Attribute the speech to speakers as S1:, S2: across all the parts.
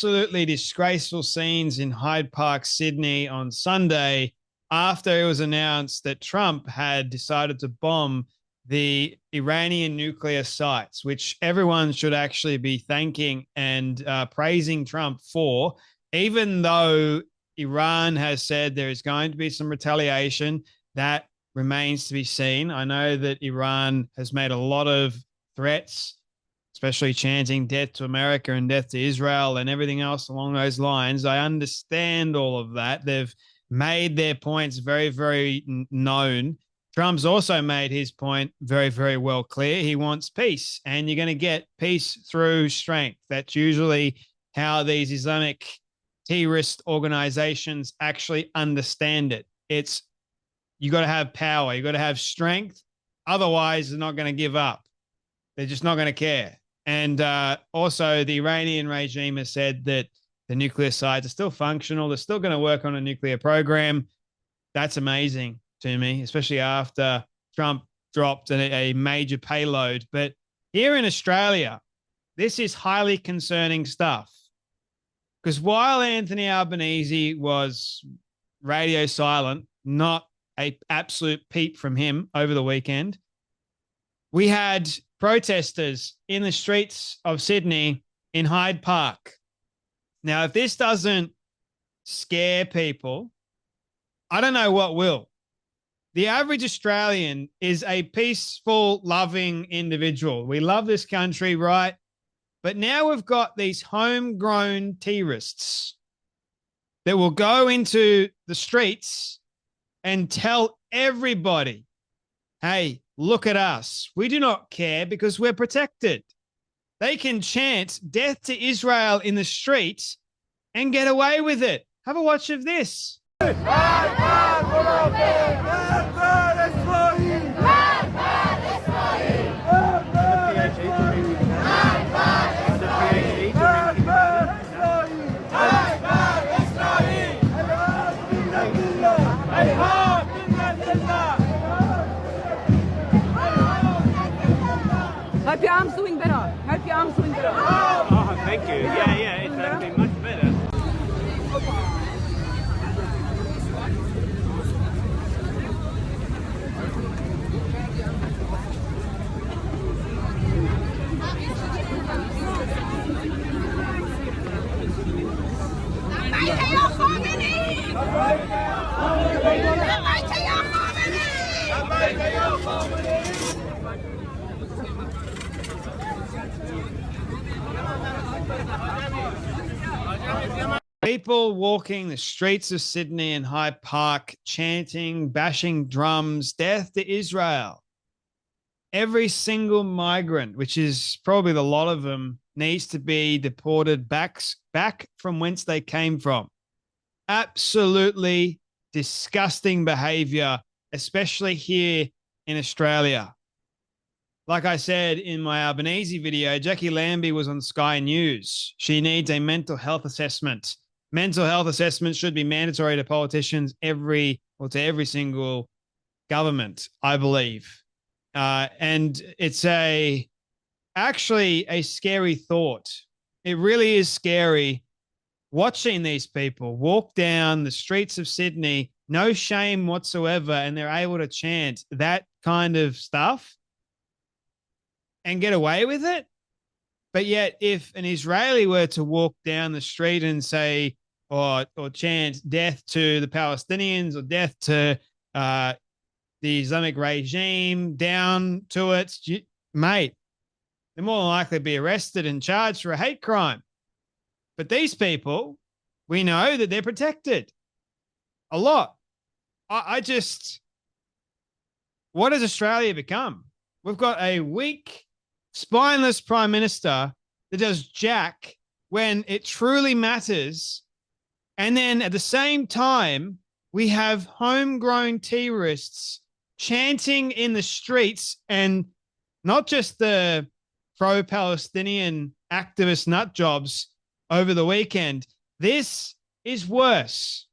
S1: absolutely disgraceful scenes in Hyde Park, Sydney on Sunday after it was announced that Trump had decided to bomb the Iranian nuclear sites, which everyone should actually be thanking and praising Trump for, even though Iran has said there is going to be some retaliation. That remains to be seen. I know that Iran has made a lot of threats, especially chanting death to America and death to Israel and everything else along those lines. I understand all of that. They've made their points very, very known. Trump's also made his point very, very well clear. He wants peace, and you're going to get peace through strength. That's usually how these Islamic terrorist organizations actually understand it. It's you got to have power, you got to have strength. Otherwise, they're not going to give up. They're just not going to care. And also, the Iranian regime has said that the nuclear sites are still functional. They're still going to work on a nuclear program. That's amazing to me, especially after Trump dropped a major payload. But here in Australia, this is highly concerning stuff. Because while Anthony Albanese was radio silent, not an absolute peep from him over the weekend, we had protesters in the streets of Sydney in Hyde Park. Now, if this doesn't scare people, I don't know what will. The average Australian is a peaceful, loving individual. We love this country, right? But now we've got these homegrown terrorists that will go into the streets and tell everybody, hey, look at us. We do not care because we're protected. They can chant death to Israel in the streets and get away with it. Have a watch of this.
S2: Help your arms doing better. Help your arms doing better.
S3: Oh, thank you. Yeah, it's actually much better.
S1: People walking the streets of Sydney and Hyde Park, chanting, bashing drums, death to Israel. Every single migrant, which is probably the lot of them, needs to be deported back from whence they came from. Absolutely disgusting behavior, especially here in Australia. Like I said in my Albanese video, Jackie Lambie was on Sky News. She needs a mental health assessment. Mental health assessments should be mandatory to politicians to every single government, I believe. And it's actually a scary thought. It really is scary watching these people walk down the streets of Sydney, no shame whatsoever, and they're able to chant that kind of stuff and get away with it. But yet, if an Israeli were to walk down the street and say, or chant death to the Palestinians or death to the Islamic regime, down to it, mate, they're more likely to be arrested and charged for a hate crime. But these people, we know that they're protected a lot. What has Australia become? We've got a weak, spineless prime minister that does jack when it truly matters. And then at the same time, we have homegrown terrorists chanting in the streets, and not just the pro-Palestinian activist nut jobs over the weekend. This is worse.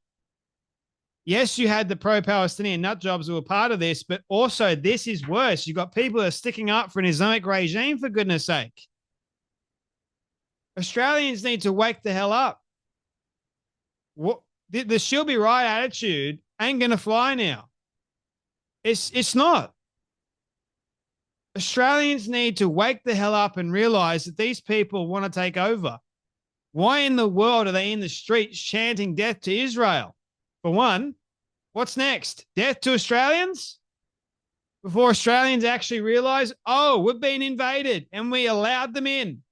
S1: Yes, you had the pro-Palestinian nut jobs who were part of this, but also this is worse. You've got people that are sticking up for an Islamic regime, for goodness sake. Australians need to wake the hell up. What the she'll be right attitude ain't gonna fly now. It's not. Australians need to wake the hell up and realize that these people want to take over. Why in the world are they in the streets chanting death to Israel? For one, what's next? Death to Australians? Before Australians actually realize, oh, we've been invaded and we allowed them in.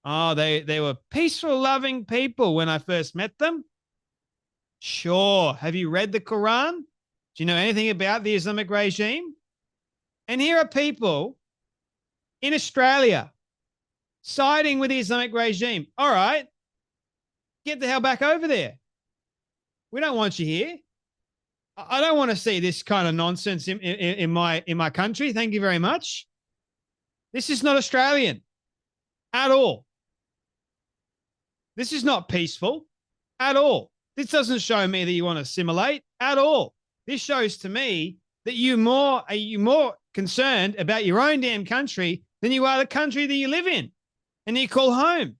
S1: Oh, they were peaceful, loving people when I first met them. Sure. Have you read the Quran? Do you know anything about the Islamic regime? And here are people in Australia siding with the Islamic regime. All right, get the hell back over there. We don't want you here. I don't want to see this kind of nonsense in my country. Thank you very much. This is not Australian at all. This is not peaceful at all. This doesn't show me that you want to assimilate at all. This shows to me that you're more concerned about your own damn country than you are the country that you live in and you call home.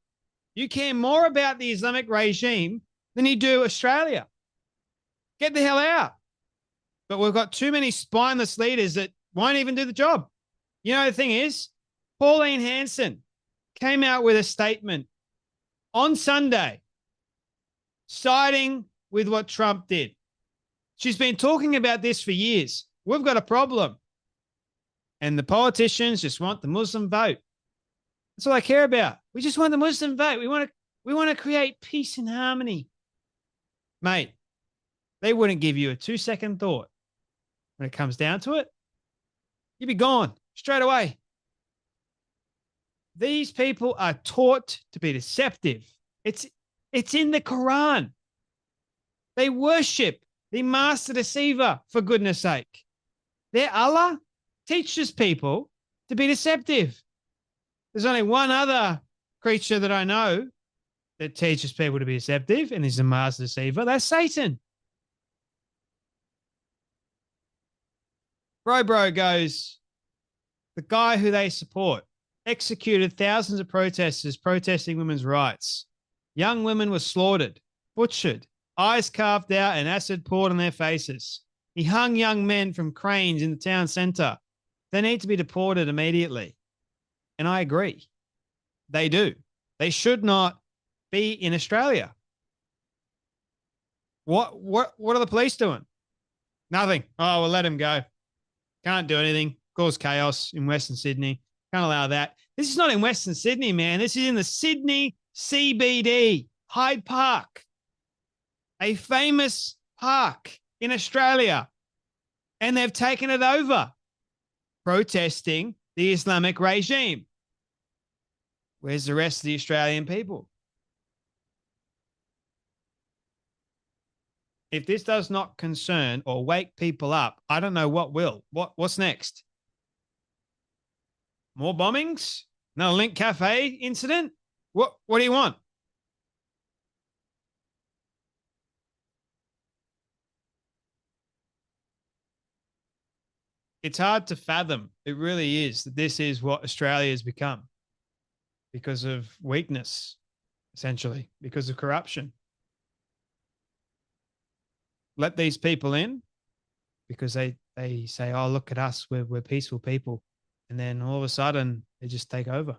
S1: You care more about the Islamic regime than you do Australia. Get the hell out. But we've got too many spineless leaders that won't even do the job. You know, the thing is, Pauline Hanson came out with a statement on Sunday siding with what Trump did. She's been talking about this for years. We've got a problem. And the politicians just want the Muslim vote. That's all I care about. We just want the Muslim vote. We want to create peace and harmony. Mate, they wouldn't give you a 2-second thought. When it comes down to it, you'd be gone straight away. These people are taught to be deceptive. It's in the Quran. They worship the master deceiver, for goodness sake. Their Allah teaches people to be deceptive. There's only one other creature that I know that teaches people to be deceptive, and is a master deceiver. That's Satan. Bro goes, the guy who they support executed thousands of protesters protesting women's rights. Young women were slaughtered, butchered, eyes carved out, and acid poured on their faces. He hung young men from cranes in the town centre. They need to be deported immediately. And I agree. They do. They should not be in Australia. What are the police doing? Nothing. Oh, we'll let him go. Can't do anything. Cause chaos in Western Sydney. Can't allow that. This is not in Western Sydney, man. This is in the Sydney CBD, Hyde Park, a famous park in Australia. And they've taken it over, protesting the Islamic regime. Where's the rest of the Australian people? If this does not concern or wake people up, I don't know what will. What's next? More bombings? Another Link Cafe incident? What do you want? It's hard to fathom. It really is that this is what Australia has become because of weakness, essentially, because of corruption. Let these people in because they say, oh, look at us, we're peaceful people. And then all of a sudden, they just take over.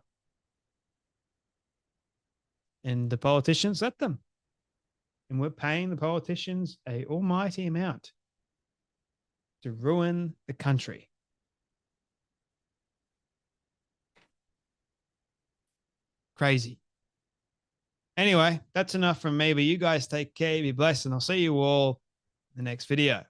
S1: And the politicians let them. And we're paying the politicians an almighty amount to ruin the country. Crazy. Anyway, that's enough from me, but you guys take care, be blessed, and I'll see you all in the next video.